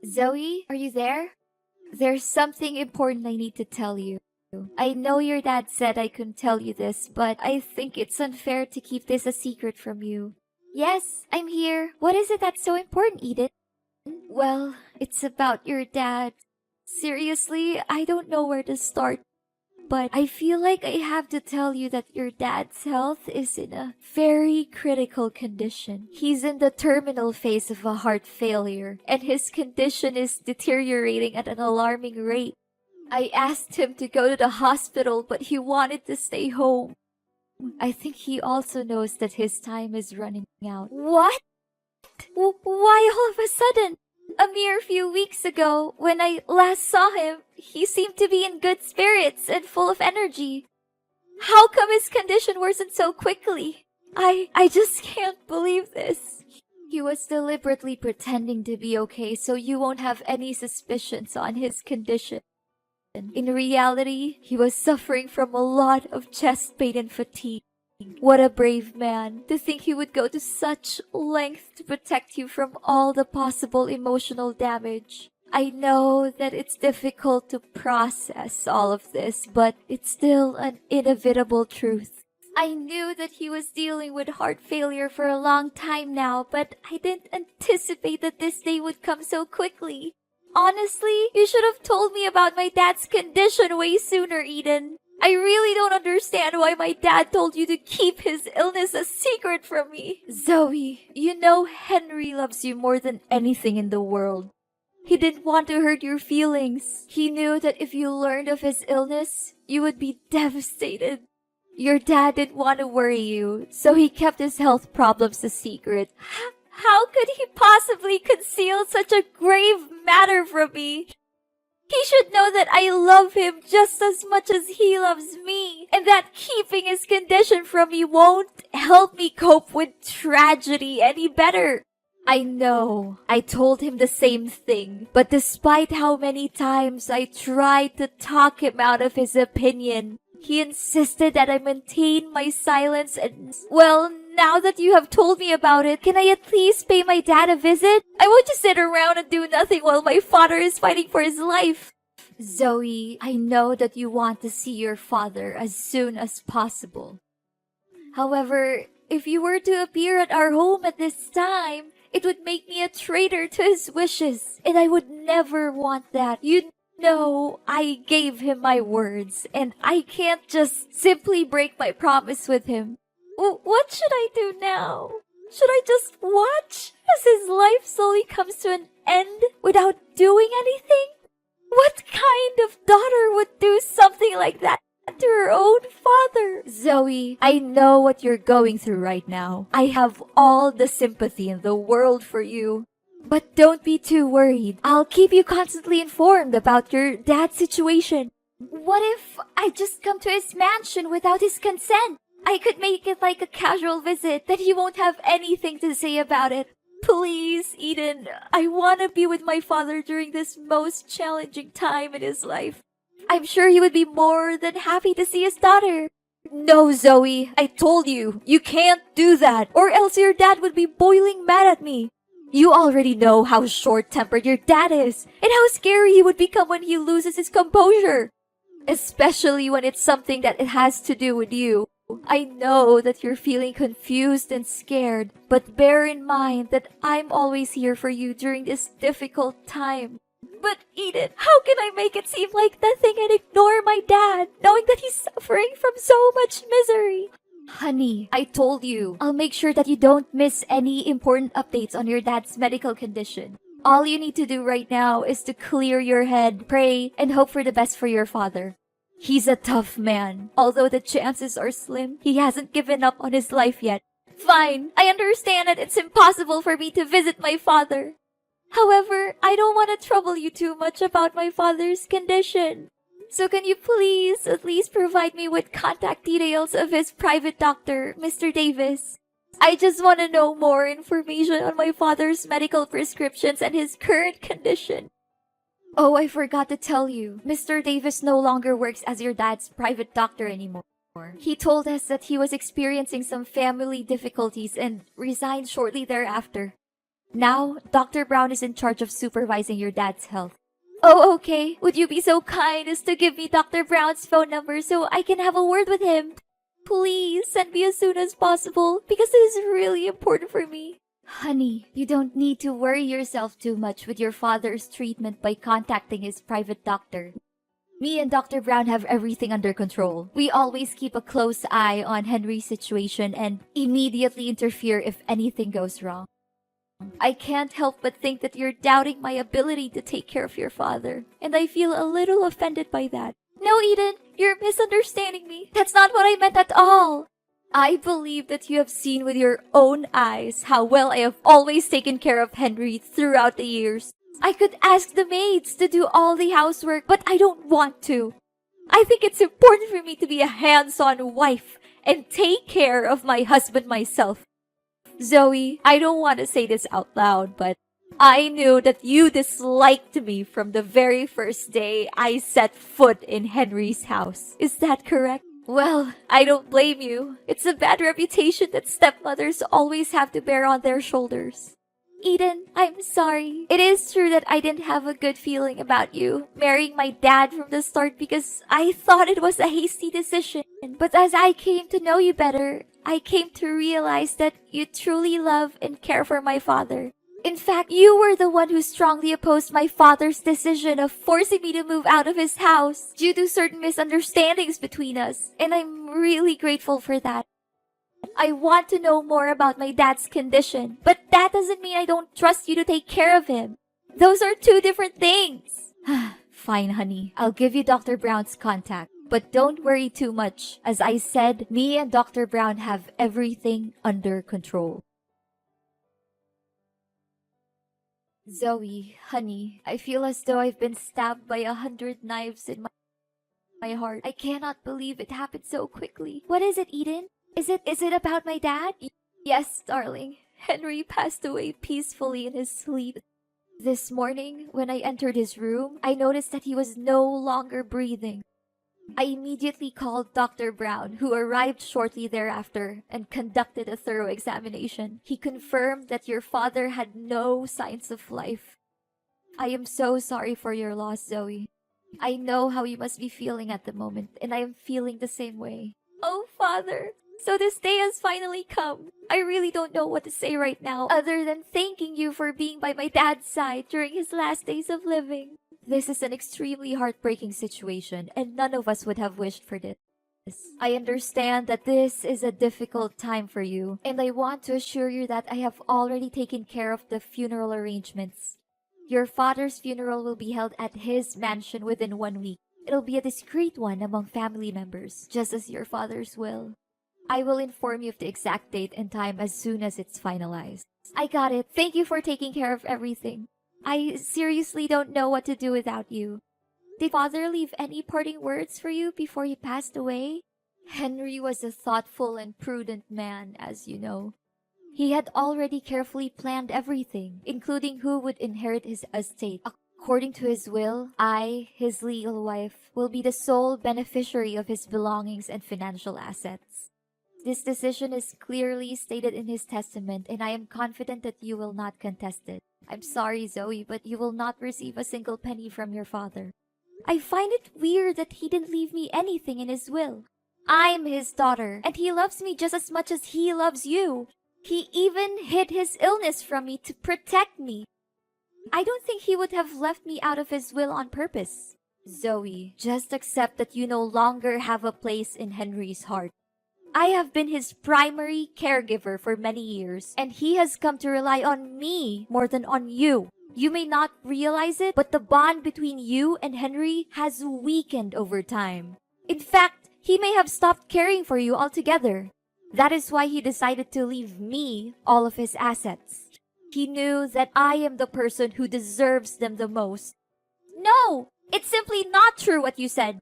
Zoe, are you there? There's something important I need to tell you. I know your dad said I couldn't tell you this, but I think it's unfair to keep this a secret from you. Yes, I'm here. What is it that's so important, Eden? Well, it's about your dad. Seriously, I don't know where to start, but I feel like I have to tell you that your dad's health is in a very critical condition. He's in the terminal phase of a heart failure, and his condition is deteriorating at an alarming rate. I asked him to go to the hospital, but he wanted to stay home. I think he also knows that his time is running out. What? Why all of a sudden? A mere few weeks ago, when I last saw him, he seemed to be in good spirits and full of energy. How come his condition worsened so quickly? I just can't believe this. He was deliberately pretending to be okay so you won't have any suspicions on his condition. In reality, he was suffering from a lot of chest pain and fatigue. What a brave man, to think he would go to such length to protect you from all the possible emotional damage. I know that it's difficult to process all of this, but it's still an inevitable truth. I knew that he was dealing with heart failure for a long time now, but I didn't anticipate that this day would come so quickly. Honestly, you should have told me about my dad's condition way sooner, Eden. I really don't understand why my dad told you to keep his illness a secret from me. Zoe, you know Henry loves you more than anything in the world. He didn't want to hurt your feelings. He knew that if you learned of his illness, you would be devastated. Your dad didn't want to worry you, so he kept his health problems a secret. How could he possibly conceal such a grave matter from me? He should know that I love him just as much as he loves me, and that keeping his condition from me won't help me cope with tragedy any better. I know, I told him the same thing, but despite how many times I tried to talk him out of his opinion, he insisted that I maintain my silence and, well, now that you have told me about it, can I at least pay my dad a visit? I won't just sit around and do nothing while my father is fighting for his life. Zoe, I know that you want to see your father as soon as possible. However, if you were to appear at our home at this time, it would make me a traitor to his wishes, and I would never want that. You know, I gave him my words, and I can't just simply break my promise with him. What should I do now? Should I just watch as his life slowly comes to an end without doing anything? What kind of daughter would do something like that to her own father? Zoe, I know what you're going through right now. I have all the sympathy in the world for you. But don't be too worried. I'll keep you constantly informed about your dad's situation. What if I just come to his mansion without his consent? I could make it like a casual visit that he won't have anything to say about it. Please, Eden, I want to be with my father during this most challenging time in his life. I'm sure he would be more than happy to see his daughter. No, Zoe, I told you, you can't do that, or else your dad would be boiling mad at me. You already know how short-tempered your dad is, and how scary he would become when he loses his composure. Especially when it's something that it has to do with you. I know that you're feeling confused and scared, but bear in mind that I'm always here for you during this difficult time. But Eden, how can I make it seem like nothing and ignore my dad, knowing that he's suffering from so much misery? Honey, I told you, I'll make sure that you don't miss any important updates on your dad's medical condition. All you need to do right now is to clear your head, pray, and hope for the best for your father. He's a tough man. Although the chances are slim, he hasn't given up on his life yet. Fine, I understand that it's impossible for me to visit my father. However, I don't want to trouble you too much about my father's condition. So can you please at least provide me with contact details of his private doctor, Mr. Davis? I just want to know more information on my father's medical prescriptions and his current condition. Oh, I forgot to tell you, Mr. Davis no longer works as your dad's private doctor anymore. He told us that he was experiencing some family difficulties and resigned shortly thereafter. Now, Dr. Brown is in charge of supervising your dad's health. Oh, okay. Would you be so kind as to give me Dr. Brown's phone number so I can have a word with him? Please send me as soon as possible because it is really important for me. Honey, you don't need to worry yourself too much with your father's treatment by contacting his private doctor. Me and Dr. Brown have everything under control. We always keep a close eye on Henry's situation and immediately interfere if anything goes wrong. I can't help but think that you're doubting my ability to take care of your father, and I feel a little offended by that. No, Eden, you're misunderstanding me. That's not what I meant at all. I believe that you have seen with your own eyes how well I have always taken care of Henry throughout the years. I could ask the maids to do all the housework, but I don't want to. I think it's important for me to be a hands-on wife and take care of my husband myself. Zoe, I don't want to say this out loud, but I knew that you disliked me from the very first day I set foot in Henry's house. Is that correct? Well, I don't blame you. It's a bad reputation that stepmothers always have to bear on their shoulders. Eden, I'm sorry. It is true that I didn't have a good feeling about you marrying my dad from the start because I thought it was a hasty decision. But as I came to know you better, I came to realize that you truly love and care for my father. In fact, you were the one who strongly opposed my father's decision of forcing me to move out of his house due to certain misunderstandings between us, and I'm really grateful for that. I want to know more about my dad's condition, but that doesn't mean I don't trust you to take care of him. Those are two different things. Fine, honey. I'll give you Dr. Brown's contact. But don't worry too much. As I said, me and Dr. Brown have everything under control. Zoe, honey, I feel as though I've been stabbed by 100 knives in my heart. I cannot believe it happened so quickly. What is it, Eden? Is it about my dad? Yes, darling. Henry passed away peacefully in his sleep. This morning, when I entered his room, I noticed that he was no longer breathing. I immediately called Dr. Brown, who arrived shortly thereafter and conducted a thorough examination. He confirmed that your father had no signs of life. I am so sorry for your loss, Zoe. I know how you must be feeling at the moment, and I am feeling the same way. Oh, Father, so this day has finally come. I really don't know what to say right now other than thanking you for being by my dad's side during his last days of living. This is an extremely heartbreaking situation, and none of us would have wished for this. I understand that this is a difficult time for you, and I want to assure you that I have already taken care of the funeral arrangements. Your father's funeral will be held at his mansion within 1 week. It'll be a discreet one among family members, just as your father's will. I will inform you of the exact date and time as soon as it's finalized. I got it. Thank you for taking care of everything. I seriously don't know what to do without you. Did Father leave any parting words for you before he passed away? Henry was a thoughtful and prudent man, as you know. He had already carefully planned everything, including who would inherit his estate. According to his will, I, his legal wife, will be the sole beneficiary of his belongings and financial assets. This decision is clearly stated in his testament, and I am confident that you will not contest it. I'm sorry, Zoe, but you will not receive a single penny from your father. I find it weird that he didn't leave me anything in his will. I'm his daughter, and he loves me just as much as he loves you. He even hid his illness from me to protect me. I don't think he would have left me out of his will on purpose. Zoe, just accept that you no longer have a place in Henry's heart. I have been his primary caregiver for many years, and he has come to rely on me more than on you. You may not realize it, but the bond between you and Henry has weakened over time. In fact, he may have stopped caring for you altogether. That is why he decided to leave me all of his assets. He knew that I am the person who deserves them the most. No, it's simply not true what you said.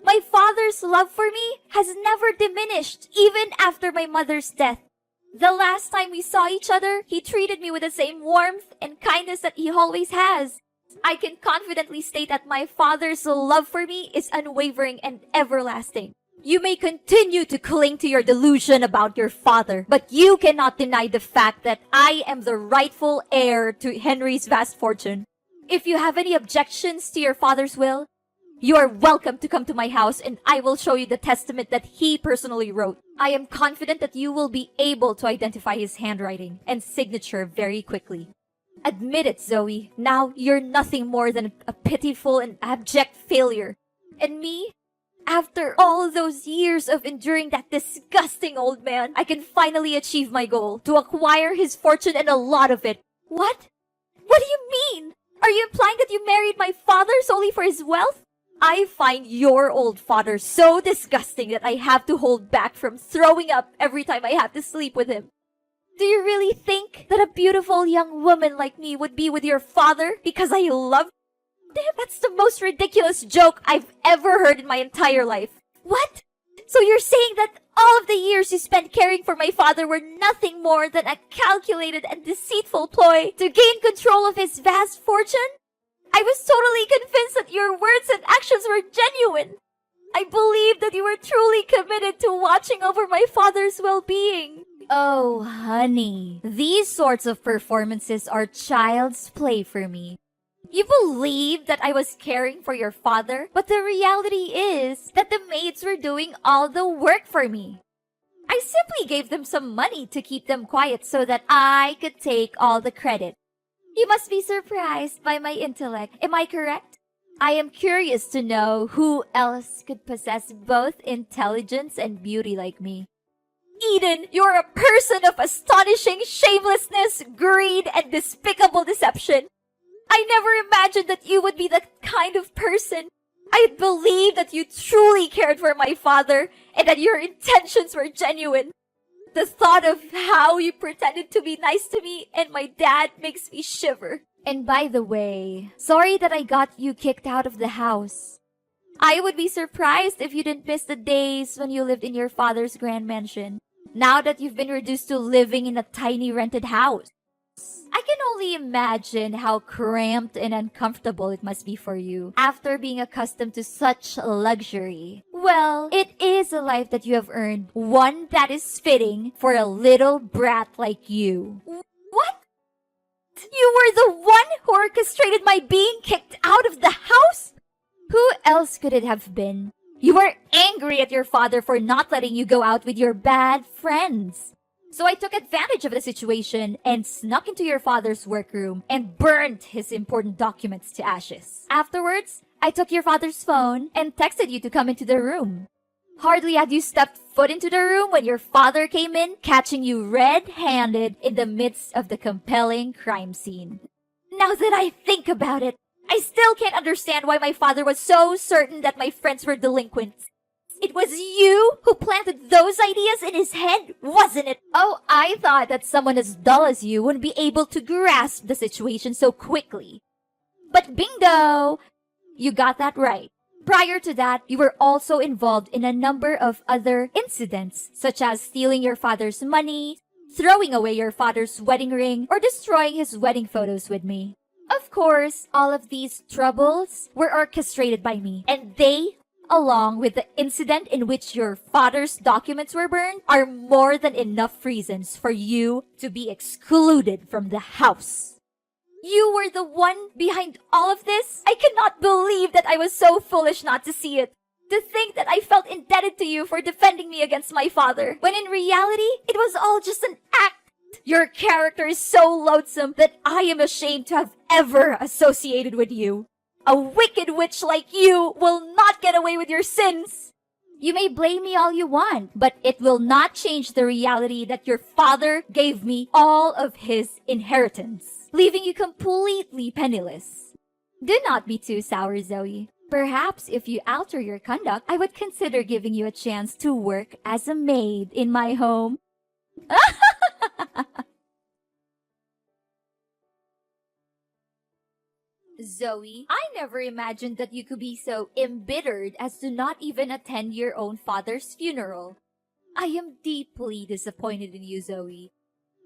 My father's love for me has never diminished, even after my mother's death. The last time we saw each other, he treated me with the same warmth and kindness that he always has. I can confidently state that my father's love for me is unwavering and everlasting. You may continue to cling to your delusion about your father, but you cannot deny the fact that I am the rightful heir to Henry's vast fortune. If you have any objections to your father's will, you are welcome to come to my house and I will show you the testament that he personally wrote. I am confident that you will be able to identify his handwriting and signature very quickly. Admit it, Zoe. Now you're nothing more than a pitiful and abject failure. And me? After all those years of enduring that disgusting old man, I can finally achieve my goal, to acquire his fortune and a lot of it. What? What do you mean? Are you implying that you married my father solely for his wealth? I find your old father so disgusting that I have to hold back from throwing up every time I have to sleep with him. Do you really think that a beautiful young woman like me would be with your father because I love him? That's the most ridiculous joke I've ever heard in my entire life. What? So you're saying that all of the years you spent caring for my father were nothing more than a calculated and deceitful ploy to gain control of his vast fortune? I was totally convinced that your words and actions were genuine. I believed that you were truly committed to watching over my father's well-being. Oh, honey, these sorts of performances are child's play for me. You believed that I was caring for your father, but the reality is that the maids were doing all the work for me. I simply gave them some money to keep them quiet so that I could take all the credit. You must be surprised by my intellect. Am I correct? I am curious to know who else could possess both intelligence and beauty like me. Eden, you're a person of astonishing shamelessness, greed, and despicable deception. I never imagined that you would be that kind of person. I had believed that you truly cared for my father and that your intentions were genuine. The thought of how you pretended to be nice to me and my dad makes me shiver. And by the way, sorry that I got you kicked out of the house. I would be surprised if you didn't miss the days when you lived in your father's grand mansion, now that you've been reduced to living in a tiny rented house. I can only imagine how cramped and uncomfortable it must be for you after being accustomed to such luxury. Well, it is a life that you have earned, one that is fitting for a little brat like you. What? You were the one who orchestrated my being kicked out of the house? Who else could it have been? You were angry at your father for not letting you go out with your bad friends. So I took advantage of the situation and snuck into your father's workroom and burned his important documents to ashes. Afterwards, I took your father's phone and texted you to come into the room. Hardly had you stepped foot into the room when your father came in, catching you red-handed in the midst of the compelling crime scene. Now that I think about it, I still can't understand why my father was so certain that my friends were delinquents. It was you who planted those ideas in his head, wasn't it? Oh, I thought that someone as dull as you wouldn't be able to grasp the situation so quickly. But bingo! You got that right. Prior to that, you were also involved in a number of other incidents, such as stealing your father's money, throwing away your father's wedding ring, or destroying his wedding photos with me. Of course, all of these troubles were orchestrated by me, and they, along with the incident in which your father's documents were burned, are more than enough reasons for you to be excluded from the house. You were the one behind all of this? I cannot believe that I was so foolish not to see it. To think that I felt indebted to you for defending me against my father, when in reality, it was all just an act. Your character is so loathsome that I am ashamed to have ever associated with you. A wicked witch like you will not get away with your sins. You may blame me all you want, but it will not change the reality that your father gave me all of his inheritance, leaving you completely penniless. Do not be too sour, Zoe. Perhaps if you alter your conduct, I would consider giving you a chance to work as a maid in my home. Zoe, I never imagined that you could be so embittered as to not even attend your own father's funeral. I am deeply disappointed in you, Zoe.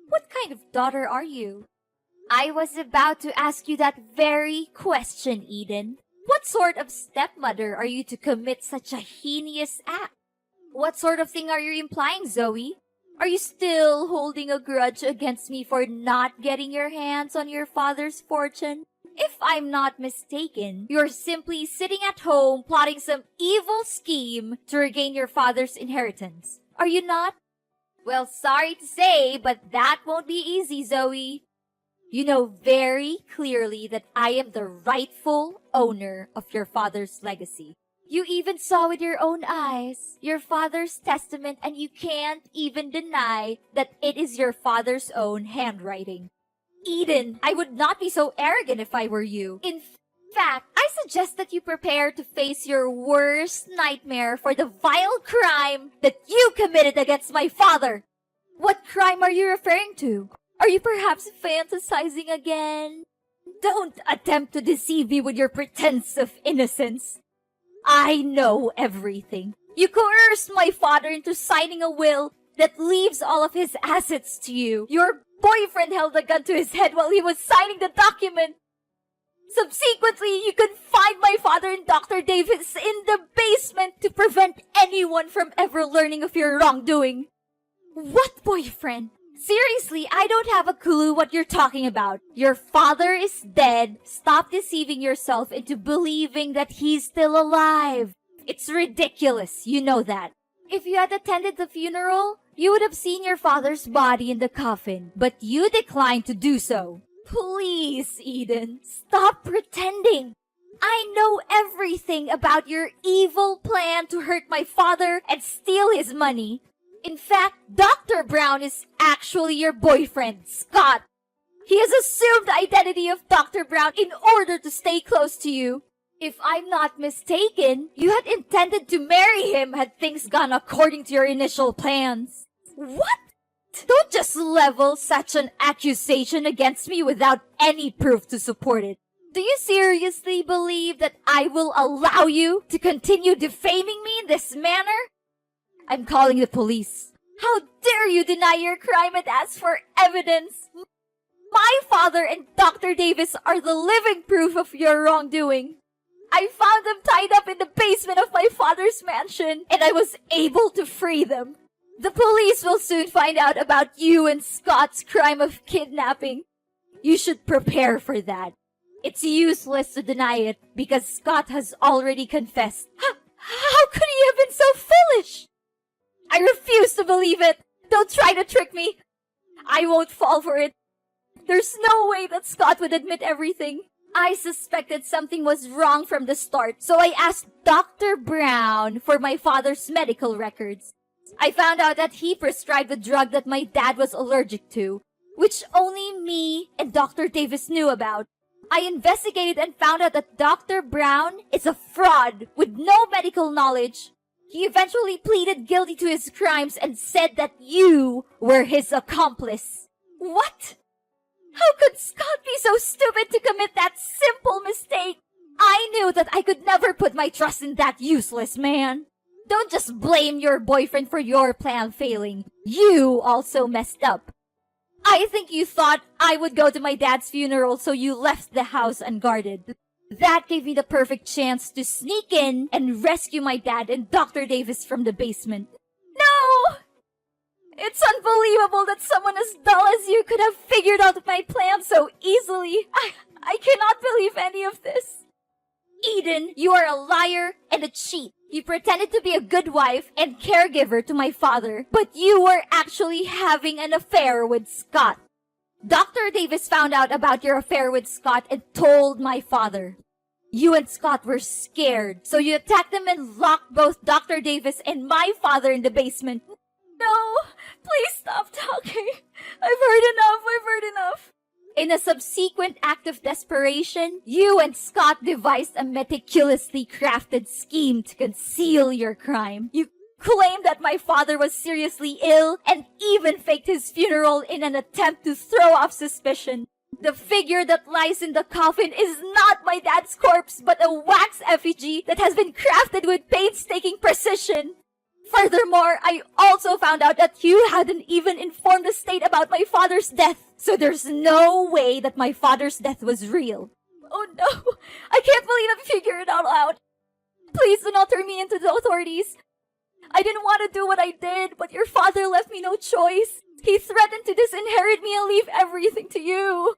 What kind of daughter are you? I was about to ask you that very question, Eden. What sort of stepmother are you to commit such a heinous act? What sort of thing are you implying, Zoe? Are you still holding a grudge against me for not getting your hands on your father's fortune? If I'm not mistaken, you're simply sitting at home plotting some evil scheme to regain your father's inheritance. Are you not? Well, sorry to say, but that won't be easy, Zoe. You know very clearly that I am the rightful owner of your father's legacy. You even saw with your own eyes your father's testament, and you can't even deny that it is your father's own handwriting. Eden, I would not be so arrogant if I were you. In fact, I suggest that you prepare to face your worst nightmare for the vile crime that you committed against my father. What crime are you referring to? Are you perhaps fantasizing again? Don't attempt to deceive me with your pretense of innocence. I know everything. You coerced my father into signing a will that leaves all of his assets to you. Your boyfriend held a gun to his head while he was signing the document. Subsequently, you confined my father and Dr. Davis in the basement to prevent anyone from ever learning of your wrongdoing. What boyfriend? Seriously, I don't have a clue what you're talking about. Your father is dead. Stop deceiving yourself into believing that he's still alive. It's ridiculous, you know that. If you had attended the funeral, you would have seen your father's body in the coffin, but you declined to do so. Please, Eden, stop pretending. I know everything about your evil plan to hurt my father and steal his money. In fact, Dr. Brown is actually your boyfriend, Scott. He has assumed the identity of Dr. Brown in order to stay close to you. If I'm not mistaken, you had intended to marry him had things gone according to your initial plans. What? Don't just level such an accusation against me without any proof to support it. Do you seriously believe that I will allow you to continue defaming me in this manner? I'm calling the police. How dare you deny your crime and ask for evidence? My father and Dr. Davis are the living proof of your wrongdoing. I found them tied up in the basement of my father's mansion, and I was able to free them. The police will soon find out about you and Scott's crime of kidnapping. You should prepare for that. It's useless to deny it because Scott has already confessed. How could he have been so foolish? I refuse to believe it. Don't try to trick me. I won't fall for it. There's no way that Scott would admit everything. I suspected something was wrong from the start, so I asked Dr. Brown for my father's medical records. I found out that he prescribed a drug that my dad was allergic to, which only me and Dr. Davis knew about. I investigated and found out that Dr. Brown is a fraud with no medical knowledge. He eventually pleaded guilty to his crimes and said that you were his accomplice. What? How could Scott be so stupid to commit that simple mistake? I knew that I could never put my trust in that useless man. Don't just blame your boyfriend for your plan failing. You also messed up. I think you thought I would go to my dad's funeral, so you left the house unguarded. That gave me the perfect chance to sneak in and rescue my dad and Dr. Davis from the basement. No! It's unbelievable that someone as dull as you could have figured out my plan so easily. I cannot believe any of this. Eden, you are a liar and a cheat. You pretended to be a good wife and caregiver to my father, but you were actually having an affair with Scott. Dr. Davis found out about your affair with Scott and told my father. You and Scott were scared, so you attacked them and locked both Dr. Davis and my father in the basement. No, please stop talking. I've heard enough. In a subsequent act of desperation, you and Scott devised a meticulously crafted scheme to conceal your crime. You claimed that my father was seriously ill and even faked his funeral in an attempt to throw off suspicion. The figure that lies in the coffin is not my dad's corpse, but a wax effigy that has been crafted with painstaking precision. Furthermore, I also found out that you hadn't even informed the state about my father's death, so there's no way that my father's death was real. Oh no, I can't believe I figured it all out. Please do not turn me into the authorities. I didn't want to do what I did, but your father left me no choice. He threatened to disinherit me and leave everything to you.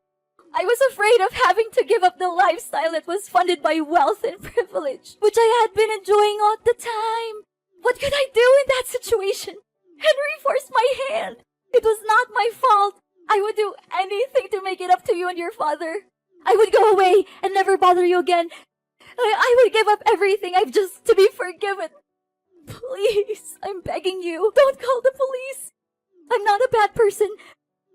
I was afraid of having to give up the lifestyle that was funded by wealth and privilege, which I had been enjoying all the time. What could I do in that situation? Henry forced my hand. It was not my fault. I would do anything to make it up to you and your father. I would go away and never bother you again. I would give up everything I've just to be forgiven. Please, I'm begging you, don't call the police. I'm not a bad person.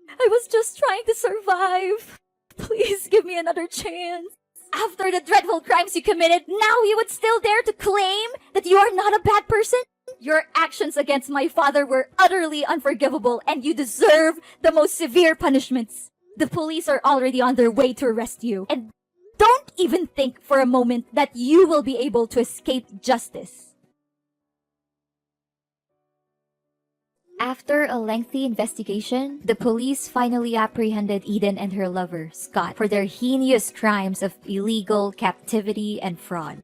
I was just trying to survive. Please give me another chance. After the dreadful crimes you committed, now you would still dare to claim that you are not a bad person? Your actions against my father were utterly unforgivable, and you deserve the most severe punishments. The police are already on their way to arrest you, and don't even think for a moment that you will be able to escape justice. After a lengthy investigation, the police finally apprehended Eden and her lover, Scott, for their heinous crimes of illegal captivity and fraud.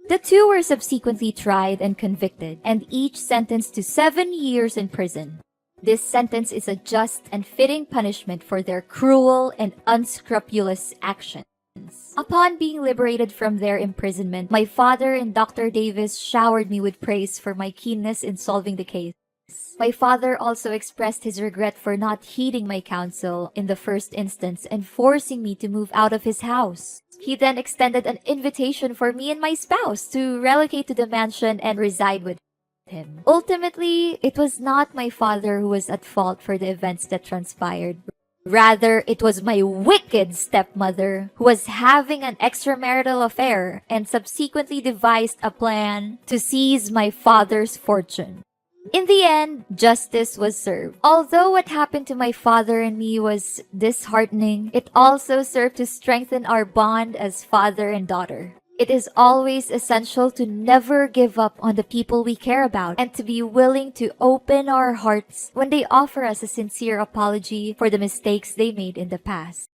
The two were subsequently tried and convicted, and each sentenced to 7 years in prison. This sentence is a just and fitting punishment for their cruel and unscrupulous actions. Upon being liberated from their imprisonment, my father and Dr. Davis showered me with praise for my keenness in solving the case. My father also expressed his regret for not heeding my counsel in the first instance and forcing me to move out of his house. He then extended an invitation for me and my spouse to relocate to the mansion and reside with him. Ultimately, it was not my father who was at fault for the events that transpired. Rather, it was my wicked stepmother who was having an extramarital affair and subsequently devised a plan to seize my father's fortune. In the end, justice was served. Although what happened to my father and me was disheartening, it also served to strengthen our bond as father and daughter. It is always essential to never give up on the people we care about and to be willing to open our hearts when they offer us a sincere apology for the mistakes they made in the past.